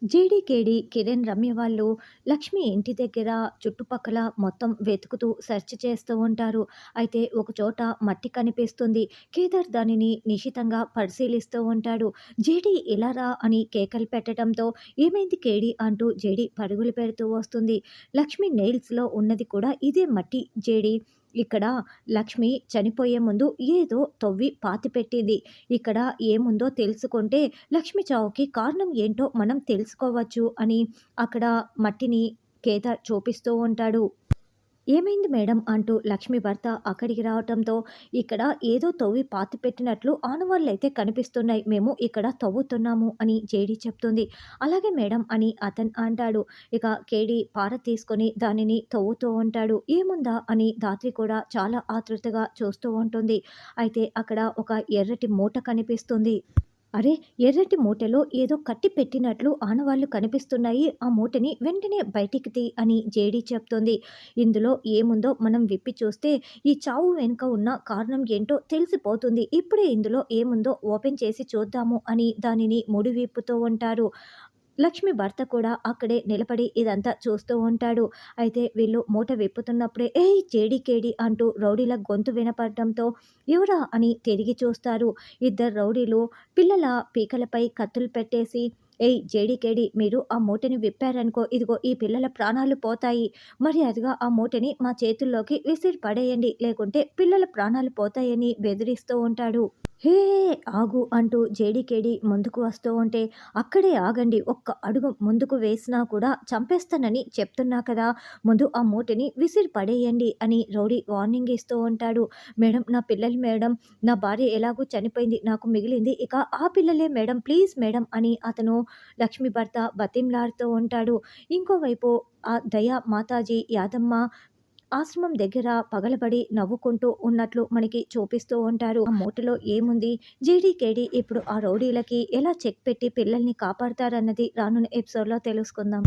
జేడీకేడీ, కిరణ్, రమ్య వాళ్ళు లక్ష్మి ఇంటి దగ్గర చుట్టుపక్కల మొత్తం వెతుకుతూ సెర్చ్ చేస్తూ ఉంటారు. అయితే ఒకచోట మట్టి కనిపిస్తుంది. కేదార్ దానిని నిశితంగా పరిశీలిస్తూ ఉంటాడు. జేడీ ఇలా రా అని కేకలు పెట్టడంతో ఏమైంది కేడీ అంటూ జేడీ పరుగులు పెడుతూ వస్తుంది. లక్ష్మి నెయిల్స్‌లో ఉన్నది కూడా ఇదే మట్టి జేడీ. ఇక్కడ లక్ష్మి చనిపోయే ముందు ఏదో తవ్వి పాతిపెట్టింది. ఇక్కడ ఏముందో తెలుసుకుంటే లక్ష్మి చావుకి కారణం ఏంటో మనం తెలుసుకోవచ్చు అని అక్కడ మట్టిని కేదార్ చూపిస్తూ ఉంటాడు. ఏమైంది మేడం అంటూ లక్ష్మి భర్త అక్కడికి రావటంతో ఇక్కడ ఏదో తవ్వి పాతిపెట్టినట్లు ఆనవాళ్ళైతే కనిపిస్తున్నాయి. మేము ఇక్కడ తవ్వుతున్నాము అని జేడీ చెప్తుంది. అలాగే మేడం అని అతను అంటాడు. ఇక కేడీ పార తీసుకొని దానిని తవ్వుతూ ఉంటాడు. ఏముందా అని ధాత్రి కూడా చాలా ఆతృతగా చూస్తూ ఉంటుంది. అయితే అక్కడ ఒక ఎర్రటి మూట కనిపిస్తుంది. అరే! ఎర్రటి మూటలో ఏదో కట్టి పెట్టినట్లు ఆనవాళ్లు కనిపిస్తున్నాయి. ఆ మూటని వెంటనే బయటికి తీ అని జేడీ చెప్తుంది. ఇందులో ఏముందో మనం విప్పి చూస్తే ఈ చావు వెనుక ఉన్న కారణం ఏంటో తెలిసిపోతుంది. ఇప్పుడే ఇందులో ఏముందో ఓపెన్ చేసి చూద్దాము అని దానిని ముడి విప్పుతూ ఉంటారు. లక్ష్మి భర్త కూడా అక్కడే నిలబడి ఇదంతా చూస్తూ ఉంటాడు. అయితే వీళ్ళు మూట విప్పుతున్నప్పుడే ఏయ్ జేడీ కేడీ అంటూ రౌడీల గొంతు వినపడటంతో ఎవరా అని తిరిగి చూస్తారు. ఇద్దరు రౌడీలు పిల్లల పీకలపై కత్తులు పెట్టేసి ఏయ్ జేడీ కేడీ మీరు ఆ మూటని విప్పారనుకో ఇదిగో ఈ పిల్లల ప్రాణాలు పోతాయి. మర్యాదగా ఆ మూటని మా చేతుల్లోకి విసిరి పడేయండి లేకుంటే పిల్లల ప్రాణాలు పోతాయని బెదిరిస్తూ ఉంటాడు. హే! ఆగు అంటూ జేడీకేడీ ముందుకు వస్తూ ఉంటే, అక్కడే ఆగండి. ఒక్క అడుగు ముందుకు వేసినా కూడా చంపేస్తానని చెప్తున్నా కదా! ముందు ఆ మూటని విసిరి పడేయండి అని రౌడీ వార్నింగ్ ఇస్తూ ఉంటాడు. మేడం నా పిల్లలు మేడం, నా భార్య ఎలాగో చనిపోయింది. నాకు మిగిలింది ఇక ఆ పిల్లలే మేడం ప్లీజ్ మేడం అని అతను లక్ష్మి భర్త బతిమలాడుతూ ఉంటాడు. ఇంకోవైపు ఆ దయ, మాతాజీ, యాదమ్మ ఆశ్రమం దగ్గర పగలబడి నవ్వుకుంటూ ఉన్నట్లు మనకి చూపిస్తూ ఉంటారు. ఆ మూటలో ఏముంది? జేడీకేడీ ఇప్పుడు ఆ రౌడీలకి ఎలా చెక్ పెట్టి పిల్లల్ని కాపాడతారన్నది రానున్న ఎపిసోడ్‌లో తెలుసుకుందాం.